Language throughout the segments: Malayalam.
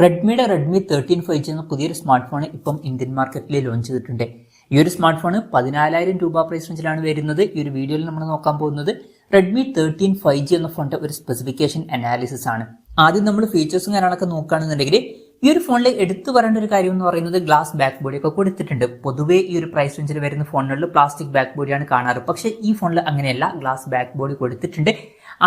റെഡ്മിയുടെ റെഡ്മി 13 5G എന്ന പുതിയൊരു സ്മാർട്ട് ഫോൺ ഇപ്പം ഇന്ത്യൻ മാർക്കറ്റിൽ ലോഞ്ച് ചെയ്തിട്ടുണ്ട്. ഈ ഒരു സ്മാർട്ട് ഫോൺ 14,000 രൂപ പ്രൈസ് റേഞ്ചിലാണ് വരുന്നത്. ഈ ഒരു വീഡിയോയിൽ നമ്മൾ നോക്കാൻ പോകുന്നത് റെഡ്മി 13 5G എന്ന ഫോണിന്റെ ഒരു സ്പെസിഫിക്കേഷൻ അനാലിസിസ് ആണ്. ആദ്യം നമ്മൾ ഫീച്ചേഴ്സും കാര്യങ്ങളൊക്കെ നോക്കുകയാണെന്നുണ്ടെങ്കിൽ ഈ ഒരു ഫോണിൽ എടുത്തു പറയേണ്ട ഒരു കാര്യം എന്ന് പറയുന്നത് ഗ്ലാസ് ബാക്ക് ബോഡി ഒക്കെ കൊടുത്തിട്ടുണ്ട്. പൊതുവേ ഈ ഒരു പ്രൈസ് റേഞ്ചിൽ വരുന്ന ഫോണുകളിൽ പ്ലാസ്റ്റിക് ബാക്ക് ബോഡിയാണ് കാണാറ്. പക്ഷേ ഈ ഫോണിൽ അങ്ങനെയല്ല, ഗ്ലാസ് ബാക്ക് ബോഡി കൊടുത്തിട്ടുണ്ട്.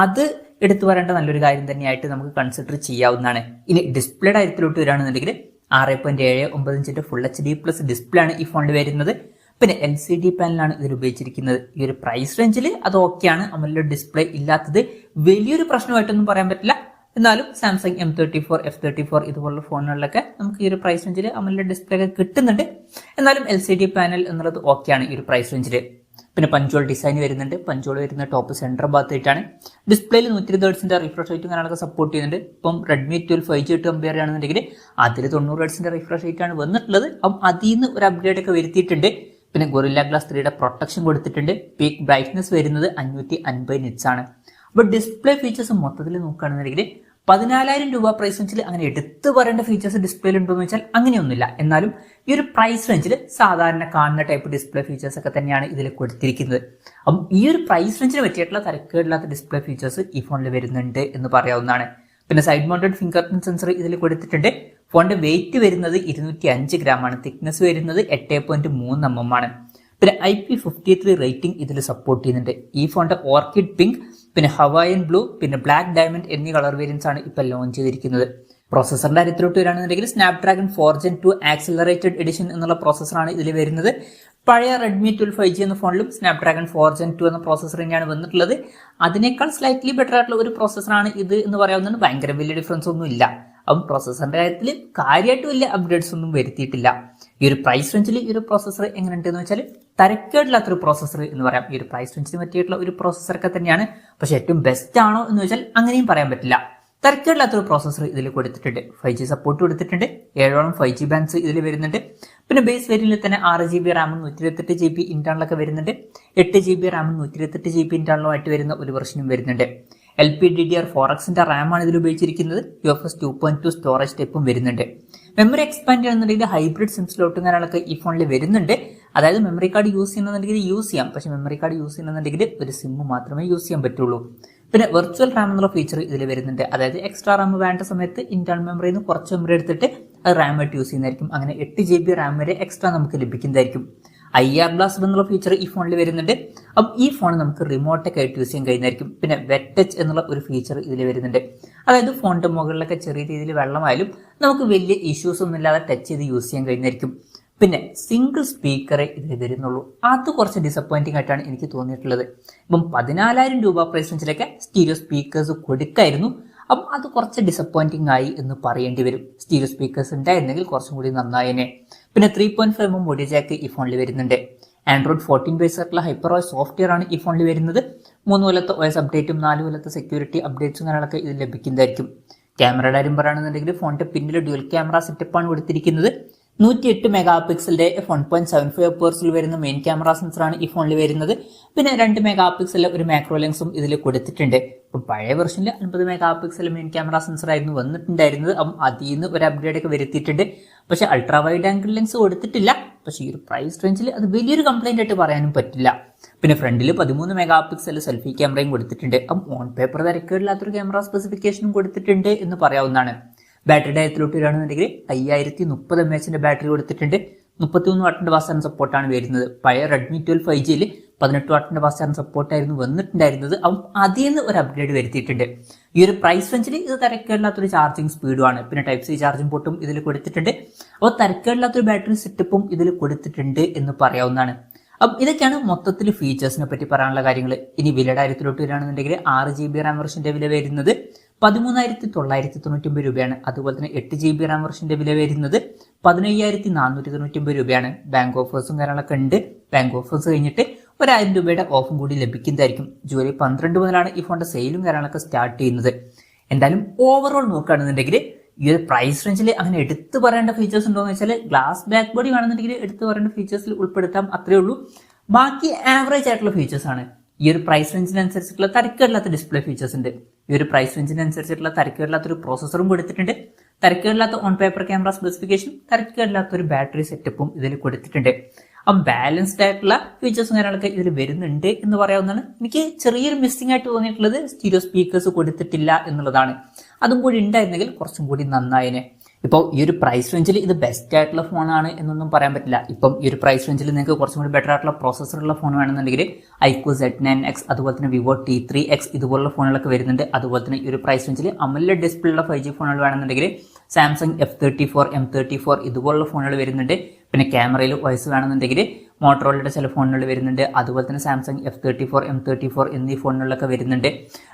അത് എടുത്തു പറയേണ്ട നല്ലൊരു കാര്യം തന്നെയായിട്ട് നമുക്ക് കൺസിഡർ ചെയ്യാവുന്നതാണ്. ഇനി ഡിസ്പ്ലേയുടെ കാര്യത്തിലോട്ട് വരികയാണെന്നുണ്ടെങ്കിൽ 6.79 ഇഞ്ചിന്റെ ഫുൾ HD+ ഡിസ്പ്ലേ ആണ് ഈ ഫോണിൽ വരുന്നത്. പിന്നെ LCD പാനലാണ് ഇതിൽ ഉപയോഗിച്ചിരിക്കുന്നത്. ഈ ഒരു പ്രൈസ് റേഞ്ചിൽ അത് ഓക്കെയാണ്. AMOLED ഡിസ്പ്ലേ ഇല്ലാത്തത് വലിയൊരു പ്രശ്നമായിട്ടൊന്നും പറയാൻ പറ്റില്ല. എന്നാലും സാംസങ് M34 F34 ഇതുപോലുള്ള ഫോണുകളിലൊക്കെ നമുക്ക് ഈ ഒരു പ്രൈസ് റേഞ്ചിൽ AMOLED ഡിസ്പ്ലേ ഒക്കെ കിട്ടുന്നുണ്ട്. എന്നാലും LCD പാനൽ എന്നുള്ളത് ഓക്കെയാണ് ഈ ഒരു പ്രൈസ് റേഞ്ചിൽ. പിന്നെ പഞ്ചോൾ ഡിസൈൻ വരുന്നുണ്ട്. പഞ്ചോൾ വരുന്ന ടോപ്പ് സെന്റർ ഭാഗത്തായിട്ടാണ്. ഡിസ്പ്ലേയിൽ 120 ഹെർട്സിന്റെ റിഫ്രഷ് റേറ്റും കാര്യങ്ങളൊക്കെ സപ്പോർട്ട് ചെയ്യുന്നുണ്ട്. ഇപ്പം റെഡ്മി 12 5G ആയിട്ട് കമ്പയർ ചെയ്യുകയാണെന്നുണ്ടെങ്കിൽ അതിൽ 90 ഹെർട്സിന്റെ റിഫ്രഷ് റേറ്റ് ആണ് വന്നിട്ടുള്ളത്. അപ്പം അതിൽ നിന്ന് ഒരു അപ്ഗ്രേഡ് ഒക്കെ വരുത്തിയിട്ടുണ്ട്. പിന്നെ ഗൊറില്ല ഗ്ലാസ് 3യുടെ പ്രൊട്ടക്ഷൻ കൊടുത്തിട്ടുണ്ട്. പീക്ക് ബ്രൈറ്റ്നസ് വരുന്നത് 550 നിറ്റ്സ് ആണ്. അപ്പോൾ ഡിസ്പ്ലേ ഫീച്ചേഴ്സ് മൊത്തത്തിൽ നോക്കുകയാണെന്നുണ്ടെങ്കിൽ 14,000 രൂപ പ്രൈസ് റേഞ്ചിൽ അങ്ങനെ എടുത്തു പറയേണ്ട ഫീച്ചേഴ്സ് ഡിസ്പ്ലേയിൽ ഉണ്ടോ എന്ന് വെച്ചാൽ അങ്ങനെയൊന്നുമില്ല. എന്നാലും ഈ ഒരു പ്രൈസ് റേഞ്ചിൽ സാധാരണ കാണുന്ന ടൈപ്പ് ഡിസ്പ്ലേ ഫീച്ചേഴ്സ് ഒക്കെ തന്നെയാണ് ഇതിൽ കൊടുത്തിരിക്കുന്നത്. അപ്പം ഈ ഒരു പ്രൈസ് റേഞ്ചിന് പറ്റിയിട്ടുള്ള തരക്കേടില്ലാത്ത ഡിസ്പ്ലേ ഫീച്ചേഴ്സ് ഈ ഫോണിൽ വരുന്നുണ്ട് എന്ന് പറയാവുന്നതാണ്. പിന്നെ side mounted finger print sensor ഇതിൽ കൊടുത്തിട്ടുണ്ട്. ഫോണിന്റെ വെയിറ്റ് വരുന്നത് 205 ഗ്രാം ആണ്. തിക്നെസ് വരുന്നത് 8.3 mm ആണ്. പിന്നെ IP53 റേറ്റിംഗ് ഇതിൽ സപ്പോർട്ട് ചെയ്യുന്നുണ്ട്. ഈ ഫോണിന്റെ ഓർക്കിഡ് പിങ്ക്, പിന്നെ ഹവായൻ ബ്ലൂ, പിന്നെ ബ്ലാക്ക് ഡയമണ്ട് എന്നീ കളർ വേരിയൻസ് ആണ് ഇപ്പൊ ലോഞ്ച് ചെയ്തിരിക്കുന്നത്. പ്രോസസറിന്റെ കാര്യത്തിലോട്ട് വരികയാണെന്നുണ്ടെങ്കിൽ സ്നാപ്ഡ്രാഗൺ 4 Gen 2 ആക്സിലറേറ്റഡ് എഡിഷൻ എന്നുള്ള പ്രോസസറാണ് ഇതിൽ വരുന്നത്. പഴയ റെഡ്മി 12 5G എന്ന ഫോണിലും സ്നാപ്ഡ്രാഗൺ 4 Gen 2 എന്ന പ്രോസസർ തന്നെയാണ് വന്നിട്ടുള്ളത്. അതിനേക്കാൾ സ്ലൈറ്റ്ലി ബെറ്റർ ആയിട്ടുള്ള ഒരു പ്രോസസറാണ് ഇത് എന്ന് പറയാവുന്നതാണ്. ഭയങ്കര വലിയ ഡിഫറൻസ് ഒന്നും ഇല്ല. അപ്പം പ്രോസസറിന്റെ കാര്യത്തിൽ കാര്യമായിട്ട് വലിയ അപ്ഡേറ്റ്സ് ഒന്നും വരുത്തിയിട്ടില്ല. ഈ ഒരു പ്രൈസ് റേഞ്ചിൽ ഈ ഒരു പ്രോസസർ എങ്ങനെയുണ്ടെന്ന് വെച്ചാൽ തരക്കേടില്ലാത്തൊരു പ്രോസസർ എന്ന് പറയാം. ഈ ഒരു പ്രൈസ് റേഞ്ചിന് പറ്റിയിട്ടുള്ള ഒരു പ്രോസസറൊക്കെ തന്നെയാണ്. പക്ഷെ ഏറ്റവും ബെസ്റ്റ് ആണോ എന്ന് വെച്ചാൽ അങ്ങനെയും പറയാൻ പറ്റില്ല. തരക്കേടില്ലാത്തൊരു പ്രോസസർ ഇതിൽ കൊടുത്തിട്ടുണ്ട്. 5G സപ്പോർട്ട് കൊടുത്തിട്ടുണ്ട്. 7 5G ബാൻഡ്സ് ഇതിൽ വരുന്നുണ്ട്. പിന്നെ ബേസ് വേരിയന്റിൽ തന്നെ 6GB റാമും 128GB ഇന്റേണലൊക്കെ വരുന്നുണ്ട്. 8GB റാമും 128GB ഇന്റേണലുമായിട്ട് വരുന്ന ഒരു വെർഷനും വരുന്നുണ്ട്. LPDDR4Xന്റെ റാമാണ് ഇതിൽ ഉപയോഗിച്ചിരിക്കുന്നത്. UFS 2.2 സ്റ്റോറേജ് ടൈപ്പും വരുന്നുണ്ട്. മെമ്മറി എക്സ്പാൻഡ് ചെയ്യുന്നുണ്ടെങ്കിൽ ഹൈബ്രിഡ് സിം സ്ലോട്ടും കാര്യങ്ങളൊക്കെ ഈ ഫോണിൽ വരുന്നുണ്ട്. അതായത് മെമ്മറി കാർഡ് യൂസ് ചെയ്യുന്നുണ്ടെങ്കിൽ യൂസ് ചെയ്യാം. പക്ഷെ മെമ്മറി കാർഡ് യൂസ് ചെയ്യുന്നുണ്ടെങ്കിൽ ഒരു സിം മാത്രമേ യൂസ് ചെയ്യാൻ പറ്റുള്ളൂ. പിന്നെ വെർച്വൽ റാം എന്നുള്ള ഫീച്ചർ ഇതിൽ വരുന്നുണ്ട്. അതായത് എക്സ്ട്രാ റാം വേണ്ട സമയത്ത് ഇന്റേണൽ മെമ്മറിയിൽ നിന്ന് കുറച്ച് മെമ്മറി എടുത്തിട്ട് അത് റാം ആയിട്ട് യൂസ് ചെയ്യുന്നതായിരിക്കും. അങ്ങനെ 8GB റാം വരെ എക്സ്ട്രാ നമുക്ക് ലഭിക്കുന്നതായിരിക്കും. IR ബ്ലാസ്റ്റർ എന്നുള്ള ഫീച്ചർ ഈ ഫോണിൽ വരുന്നുണ്ട്. അപ്പം ഈ ഫോൺ നമുക്ക് റിമോട്ടൊക്കെ ആയിട്ട് യൂസ് ചെയ്യാൻ കഴിയുന്നതായിരിക്കും. പിന്നെ വെറ്റ് ടച്ച് എന്നുള്ള ഒരു ഫീച്ചർ ഇതിൽ വരുന്നുണ്ട്. അതായത് ഫോണിന്റെ മുകളിലൊക്കെ ചെറിയ രീതിയിൽ വെള്ളമായാലും നമുക്ക് വലിയ ഇഷ്യൂസ് ഒന്നും ഇല്ലാതെ ടച്ച് ചെയ്ത് യൂസ് ചെയ്യാൻ കഴിയുന്നതായിരിക്കും. പിന്നെ സിംഗിൾ സ്പീക്കറേ ഇതിൽ വരുന്നുള്ളൂ. അത് കുറച്ച് ഡിസപ്പോയിന്റിംഗ് ആയിട്ടാണ് എനിക്ക് തോന്നിയിട്ടുള്ളത്. ഇപ്പം 14,000 രൂപ പ്രൈസ് റേഞ്ചിലൊക്കെ സ്റ്റീരിയോ സ്പീക്കേഴ്സ് കൊടുക്കായിരുന്നു. അപ്പം അത് കുറച്ച് ഡിസപ്പോയിന്റിംഗ് ആയി എന്ന് പറയേണ്ടി വരും. സ്റ്റീരിയോ സ്പീക്കേഴ്സ് ഉണ്ടായിരുന്നെങ്കിൽ കുറച്ചും കൂടി നന്നായേനെ. പിന്നെ 3.5 mm ഓഡിയോ ജാക്ക് ഈ ഫോണിൽ വരുന്നുണ്ട്. Android 14 ബേസ് ആയിട്ടുള്ള HyperOS സോഫ്റ്റ്വെയർ ആണ് ഈ ഫോണിൽ വരുന്നത്. 3 കൊല്ലത്തെ OS അപ്ഡേറ്റും 4 കൊല്ലത്തെ സെക്യൂരിറ്റി അപ്ഡേറ്റ്സും കാര്യങ്ങളൊക്കെ ഇതിൽ ലഭിക്കുന്നതായിരിക്കും. ക്യാമറയുടെ കാര്യം പറയുകയാണെന്നുണ്ടെങ്കിൽ ഫോണിന്റെ പിന്നിൽ ഡ്യുവൽ ക്യാമറ സെറ്റപ്പാണ് കൊടുത്തിരിക്കുന്നത്. 108 മെഗാപിക്സലിന്റെ 1.75 വരുന്ന മെയിൻ ക്യാമറ സെൻസറാണ് ഈ ഫോണിൽ വരുന്നത്. പിന്നെ 2 മെഗാപിക്സലിലെ ഒരു മാക്രോ ലെൻസും ഇതിൽ കൊടുത്തിട്ടുണ്ട്. ഇപ്പം പഴയ വെർഷനിൽ 50 മെഗാപിക്സൽ മെയിൻ ക്യാമറ സെൻസർ ആയിരുന്നു വന്നിട്ടുണ്ടായിരുന്നത്. അപ്പം അതിൽ നിന്ന് ഒരു അപ്ഗ്രേഡ് ഒക്കെ വരുത്തിയിട്ടുണ്ട്. പക്ഷെ അൾട്രാ വൈഡ് ആംഗിൾ ലെൻസ് കൊടുത്തിട്ടില്ല. പക്ഷെ ഈ ഒരു പ്രൈസ് റേഞ്ചിൽ അത് വലിയൊരു കംപ്ലൈന്റ് ആയിട്ട് പറയാനും പറ്റില്ല. പിന്നെ ഫ്രണ്ടിൽ 13 മെഗാപിക്സൽ സെൽഫി ക്യാമറയും കൊടുത്തിട്ടുണ്ട്. അപ്പം ഓൺ പേപ്പർ തരക്കേടില്ലാത്തൊരു ക്യാമറ സ്പെസിഫിക്കേഷനും കൊടുത്തിട്ടുണ്ട് എന്ന് പറയാവുന്നതാണ്. ബാറ്ററിയുടെ കാര്യത്തിലോട്ട് വരികയാണെന്നുണ്ടെങ്കിൽ 5030 mAh ബാറ്ററി കൊടുത്തിട്ടുണ്ട്. 33 വാട്ടിന്റെ ഫാസ്റ്റ് ചാർജിംഗ് സപ്പോർട്ടാണ് വരുന്നത്. പഴയ റെഡ്മി 12 5Gയിൽ 18 വാട്ടിന്റെ ഫാസ്റ്റ് ചാർജിംഗ് സപ്പോർട്ടായിരുന്നു വന്നിട്ടുണ്ടായിരുന്നത്. അപ്പം അതിൽ നിന്ന് ഒരു അപ്ഗ്രേഡ് വരുത്തിയിട്ടുണ്ട്. ഈ ഒരു പ്രൈസ് റേഞ്ചിൽ ഇത് തരക്കേടില്ലാത്തൊരു ചാർജിങ് സ്പീഡുമാണ്. പിന്നെ Type-C ചാർജിംഗ് പോർട്ടും ഇതിൽ കൊടുത്തിട്ടുണ്ട്. അപ്പോൾ തരക്കേടില്ലാത്തൊരു ബാറ്ററി സെറ്റപ്പും ഇതിൽ കൊടുത്തിട്ടുണ്ട് എന്ന് പറയാവുന്നതാണ്. അപ്പം ഇതൊക്കെയാണ് മൊത്തത്തിൽ ഫീച്ചേഴ്സിനെ പറ്റി പറയാനുള്ള കാര്യങ്ങൾ. ഇനി വിലയുടെ കാര്യത്തിലോട്ട് വരികയാണെന്നുണ്ടെങ്കിൽ 6GB റാം വെർഷന്റെ വില വരുന്നത് 13,999 രൂപയാണ്. അതുപോലെ തന്നെ 8GB റാം വെർഷന്റെ വില വരുന്നത് 15,499 രൂപയാണ്. ബാങ്ക് ഓഫേഴ്സും കാര്യങ്ങളൊക്കെ ഉണ്ട്. ബാങ്ക് ഓഫേഴ്സ് കഴിഞ്ഞിട്ട് 1,000 രൂപയുടെ ഓഫും കൂടി ലഭിക്കുന്നതായിരിക്കും. ജൂലൈ 12 മുതലാണ് ഈ ഫോണിന്റെ സെയിലും കാര്യങ്ങളൊക്കെ സ്റ്റാർട്ട് ചെയ്യുന്നത്. എന്തായാലും ഓവറോൾ നോക്കുകയാണെന്നുണ്ടെങ്കിൽ ഈ ഒരു പ്രൈസ് റേഞ്ചിൽ അങ്ങനെ എടുത്തു പറയേണ്ട ഫീച്ചേഴ്സ് ഉണ്ടോ എന്ന് വെച്ചാൽ ഗ്ലാസ് ബാക്ക് ബോഡി കാണുന്നുണ്ടെങ്കിൽ എടുത്തു പറയേണ്ട ഫീച്ചേഴ്സിൽ ഉൾപ്പെടുത്താം, അത്രേ ഉള്ളൂ. ബാക്കി ആവറേജ് ആയിട്ടുള്ള ഫീച്ചേഴ്സ് ആണ്. ഈ ഒരു പ്രൈസ് റേഞ്ചിനനുസരിച്ചിട്ടുള്ള തരക്കേടില്ലാത്ത ഡിസ്പ്ലേ ഫീച്ചേഴ്സ് ഉണ്ട്. ഈ ഒരു പ്രൈസ് റേഞ്ചിനനുസരിച്ചിട്ടുള്ള തരക്കേടില്ലാത്തൊരു പ്രോസസറും കൊടുത്തിട്ടുണ്ട്. തരക്കേടില്ലാത്ത ഓൺ പേപ്പർ ക്യാമറ സ്പെസിഫിക്കേഷൻ, തരക്കേടില്ലാത്ത ഒരു ബാറ്ററി സെറ്റപ്പും ഇതിൽ കൊടുത്തിട്ടുണ്ട്. അപ്പം ബാലൻസ്ഡ് ആയിട്ടുള്ള ഫീച്ചേഴ്സും കാര്യങ്ങളൊക്കെ ഇതിൽ വരുന്നുണ്ട് എന്ന് പറയാവുന്നതാണ്. എനിക്ക് ചെറിയൊരു മിസ്സിംഗ് ആയിട്ട് തോന്നിയിട്ടുള്ളത് സ്റ്റീരിയോ സ്പീക്കേഴ്സ് കൊടുത്തിട്ടില്ല എന്നുള്ളതാണ്. അതും കൂടി ഉണ്ടായിരുന്നെങ്കിൽ കുറച്ചും കൂടി നന്നായേനെ. ഇപ്പോൾ ഈ ഒരു പ്രൈസ് റേഞ്ചിൽ ഇത് ബെസ്റ്റ് ആയിട്ടുള്ള ഫോണാണ് എന്നൊന്നും പറയാൻ പറ്റില്ല. ഇപ്പം ഈ ഒരു പ്രൈസ് റേഞ്ചിൽ നിങ്ങൾക്ക് കുറച്ചും കൂടി ബെറ്റർ ആയിട്ടുള്ള പ്രോസസ്സറുള്ള ഫോൺ വേണമെന്നുണ്ടെങ്കിൽ ഐക്യു Z9X, അതുപോലെ തന്നെ വിവോ T3X ഇതുപോലുള്ള ഫോണുകളൊക്കെ വരുന്നുണ്ട്. അതുപോലെ തന്നെ ഈ ഒരു പ്രൈസ് റേഞ്ചിൽ AMOLED ഡിസ്പ്ലേ ഉള്ള 5G ഫോണുകൾ വേണമെന്നുണ്ടെങ്കിൽ സാംസങ് F34, M34 ഇതുപോലുള്ള ഫോണുകൾ വരുന്നുണ്ട്. പിന്നെ ക്യാമറയിൽ വോയിസ് വേണമെന്നുണ്ടെങ്കിൽ മോട്ടറോളയുടെ ചില ഫോണുകൾ വരുന്നുണ്ട്. അതുപോലെ തന്നെ സാംസങ് F34, M34 എന്നീ ഫോണുകളിലൊക്കെ വരുന്നുണ്ട്.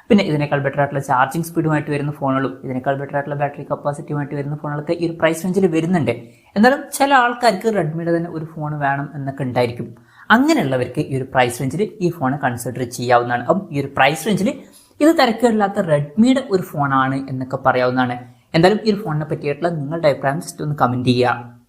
പിന്നെ ഇതിനേക്കാൾ ബെറ്റർ ആയിട്ടുള്ള ചാർജിങ് സ്പീഡുമായിട്ട് വരുന്ന ഫോണുകളും ഇതിനേക്കാൾ ബെറ്റർ ആയിട്ടുള്ള ബാറ്ററി കപ്പാസിറ്റിയുമായിട്ട് വരുന്ന ഫോണുകളൊക്കെ ഈ ഒരു പ്രൈസ് റേഞ്ചിൽ വരുന്നുണ്ട്. എന്നാലും ചില ആൾക്കാർക്ക് റെഡ്മിയുടെ തന്നെ ഒരു ഫോൺ വേണം എന്നൊക്കെ ഉണ്ടായിരിക്കും. അങ്ങനെയുള്ളവർക്ക് ഈ ഒരു പ്രൈസ് റേഞ്ചിൽ ഈ ഫോൺ കൺസിഡർ ചെയ്യാവുന്നതാണ്. അപ്പം ഈ ഒരു പ്രൈസ് റേഞ്ചിൽ ഇത് തിരക്കേടില്ലാത്ത റെഡ്മിയുടെ ഒരു ഫോണാണ് എന്നൊക്കെ പറയാവുന്നതാണ്. എന്തായാലും ഈ ഒരു ഫോണിനെ പറ്റിയിട്ടുള്ള നിങ്ങളുടെ അഭിപ്രായം ജസ്റ്റ് ഒന്ന് കമന്റ് ചെയ്യുക.